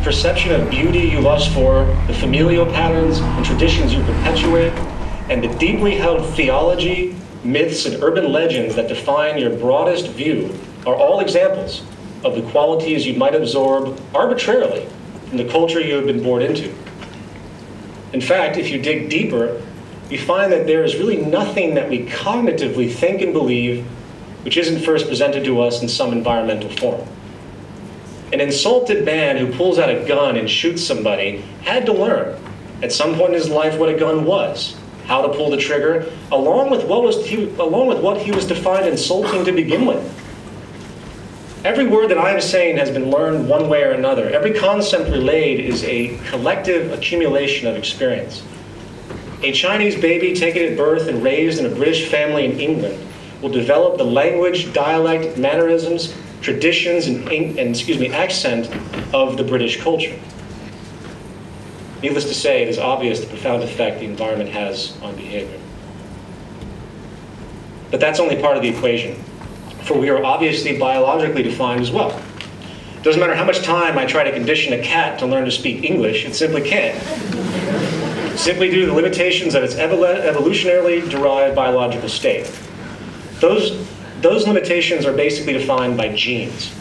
perception of beauty you lust for, the familial patterns and traditions you perpetuate, and the deeply held theology, myths, and urban legends that define your broadest view are all examples of the qualities you might absorb arbitrarily from the culture you have been born into. In fact, if you dig deeper, you find that there is really nothing that we cognitively think and believe which isn't first presented to us in some environmental form. An insulted man who pulls out a gun and shoots somebody had to learn at some point in his life what a gun was, how to pull the trigger, along with what he was defined insulting to begin with. Every word that I am saying has been learned one way or another. Every concept relayed is a collective accumulation of experience. A Chinese baby taken at birth and raised in a British family in England will develop the language, dialect, mannerisms, traditions, and accent of the British culture. Needless to say, it is obvious the profound effect the environment has on behavior. But that's only part of the equation, for we are obviously biologically defined as well. It doesn't matter how much time I try to condition a cat to learn to speak English, it simply can't. Simply due to the limitations of its evolutionarily derived biological state. Those limitations are basically defined by genes.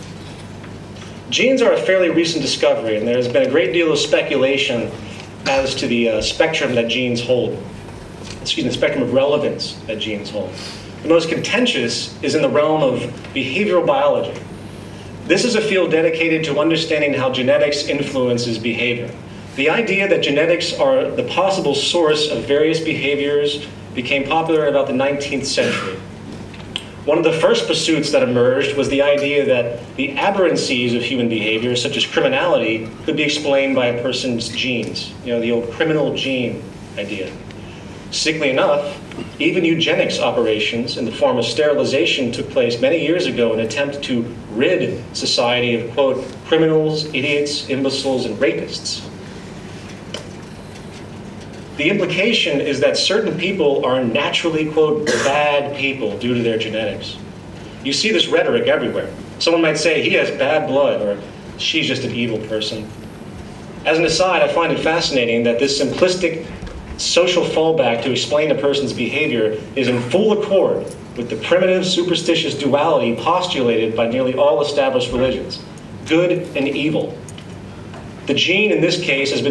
Genes are a fairly recent discovery, and there's been a great deal of speculation as to the spectrum that genes hold. The spectrum of relevance that genes hold. The most contentious is in the realm of behavioral biology. This is a field dedicated to understanding how genetics influences behavior. The idea that genetics are the possible source of various behaviors became popular in about the 19th century. One of the first pursuits that emerged was the idea that the aberrancies of human behavior, such as criminality, could be explained by a person's genes. You know, the old criminal gene idea. Sickly enough, even eugenics operations in the form of sterilization took place many years ago in an attempt to rid society of, quote, criminals, idiots, imbeciles, and rapists. The implication is that certain people are naturally, quote, bad people due to their genetics. You see this rhetoric everywhere. Someone might say, he has bad blood, or she's just an evil person. As an aside, I find it fascinating that this simplistic social fallback to explain a person's behavior is in full accord with the primitive, superstitious duality postulated by nearly all established religions, good and evil. The gene, in this case, has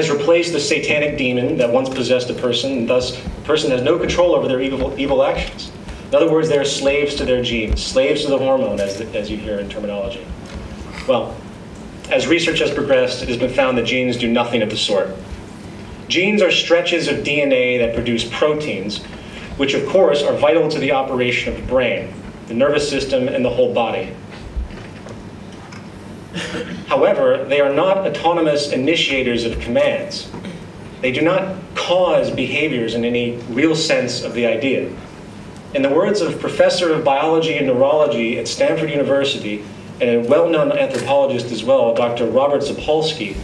replaced the satanic demon that once possessed a person, and thus the person has no control over their evil actions. In other words, they are slaves to their genes, slaves to the hormone, as you hear in terminology. Well, as research has progressed, it has been found that genes do nothing of the sort. Genes are stretches of DNA that produce proteins, which of course are vital to the operation of the brain, the nervous system, and the whole body. However, they are not autonomous initiators of commands. They do not cause behaviors in any real sense of the idea. In the words of Professor of Biology and Neurology at Stanford University, and a well-known anthropologist as well, Dr. Robert Sapolsky,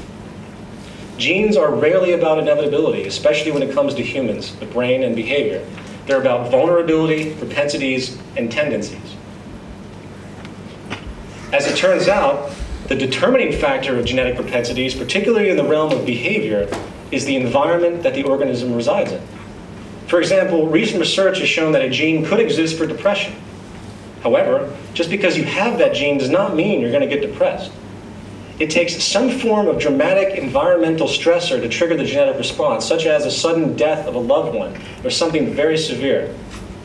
genes are rarely about inevitability, especially when it comes to humans, the brain, and behavior. They're about vulnerability, propensities, and tendencies. As it turns out, the determining factor of genetic propensities, particularly in the realm of behavior, is the environment that the organism resides in. For example, recent research has shown that a gene could exist for depression. However, just because you have that gene does not mean you're going to get depressed. It takes some form of dramatic environmental stressor to trigger the genetic response, such as a sudden death of a loved one or something very severe.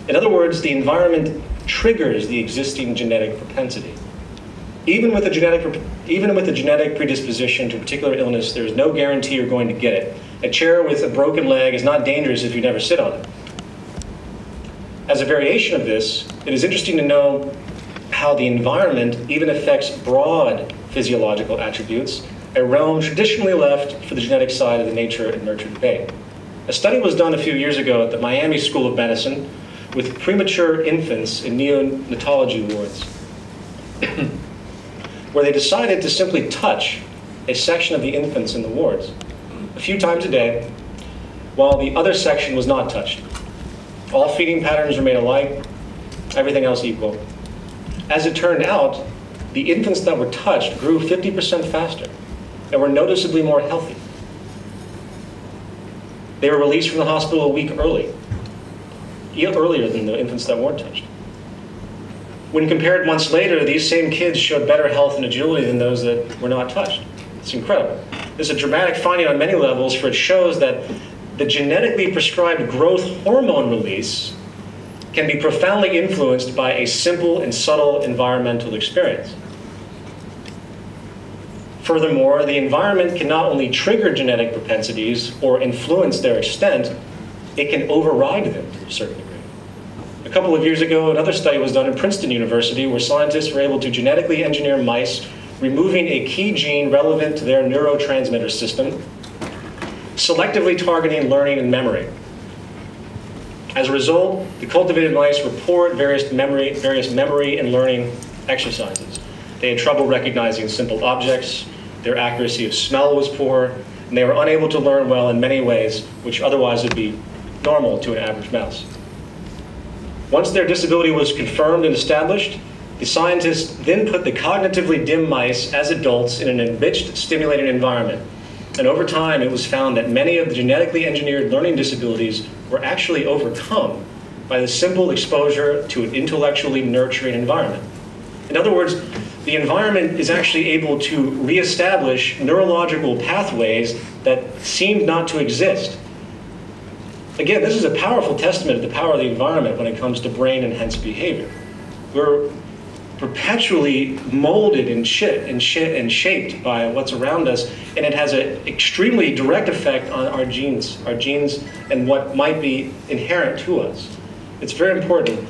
In other words, the environment triggers the existing genetic propensity. Even with a genetic predisposition to a particular illness, there is no guarantee you're going to get it. A chair with a broken leg is not dangerous if you never sit on it. As a variation of this, it is interesting to know how the environment even affects broad physiological attributes, a realm traditionally left for the genetic side of the nature and nurture debate. A study was done a few years ago at the Miami School of Medicine with premature infants in neonatology wards, where they decided to simply touch a section of the infants in the wards a few times a day, while the other section was not touched. All feeding patterns remained alike, everything else equal. As it turned out, the infants that were touched grew 50% faster and were noticeably more healthy. They were released from the hospital a week earlier than the infants that weren't touched. When compared months later, these same kids showed better health and agility than those that were not touched. It's incredible. It's a dramatic finding on many levels, for it shows that the genetically prescribed growth hormone release can be profoundly influenced by a simple and subtle environmental experience. Furthermore, the environment can not only trigger genetic propensities or influence their extent, it can override them to a certain degree. A couple of years ago, another study was done at Princeton University where scientists were able to genetically engineer mice, removing a key gene relevant to their neurotransmitter system, selectively targeting learning and memory. As a result, the cultivated mice report various memory and learning exercises. They had trouble recognizing simple objects, their accuracy of smell was poor, and they were unable to learn well in many ways, which otherwise would be normal to an average mouse. Once their disability was confirmed and established, the scientists then put the cognitively dim mice as adults in an enriched, stimulated environment. And over time, it was found that many of the genetically engineered learning disabilities were actually overcome by the simple exposure to an intellectually nurturing environment. In other words, the environment is actually able to reestablish neurological pathways that seemed not to exist. Again, this is a powerful testament to the power of the environment when it comes to brain and hence behavior. We're perpetually molded and shaped by what's around us, and it has an extremely direct effect on our genes and what might be inherent to us. It's very important.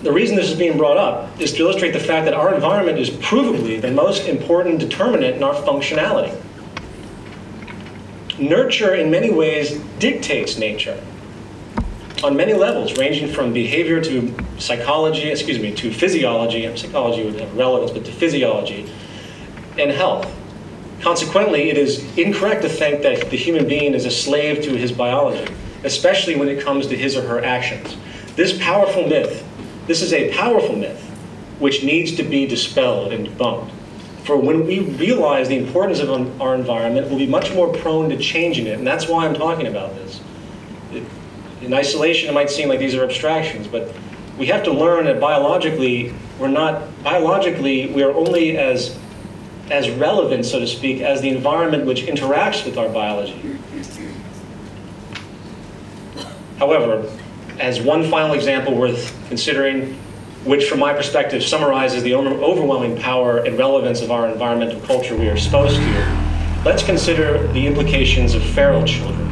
The reason this is being brought up is to illustrate the fact that our environment is provably the most important determinant in our functionality. Nurture, in many ways, dictates nature on many levels, ranging from behavior to psychology, to physiology, and psychology would have relevance, but to physiology and health. Consequently, it is incorrect to think that the human being is a slave to his biology, especially when it comes to his or her actions. This is a powerful myth, which needs to be dispelled and debunked. For when we realize the importance of our environment, we'll be much more prone to changing it, and that's why I'm talking about this. In isolation, it might seem like these are abstractions, but we have to learn that biologically, we are only as relevant, so to speak, as the environment which interacts with our biology. However, as one final example worth considering, which from my perspective summarizes the overwhelming power and relevance of our environmental culture we are exposed to, let's consider the implications of feral children.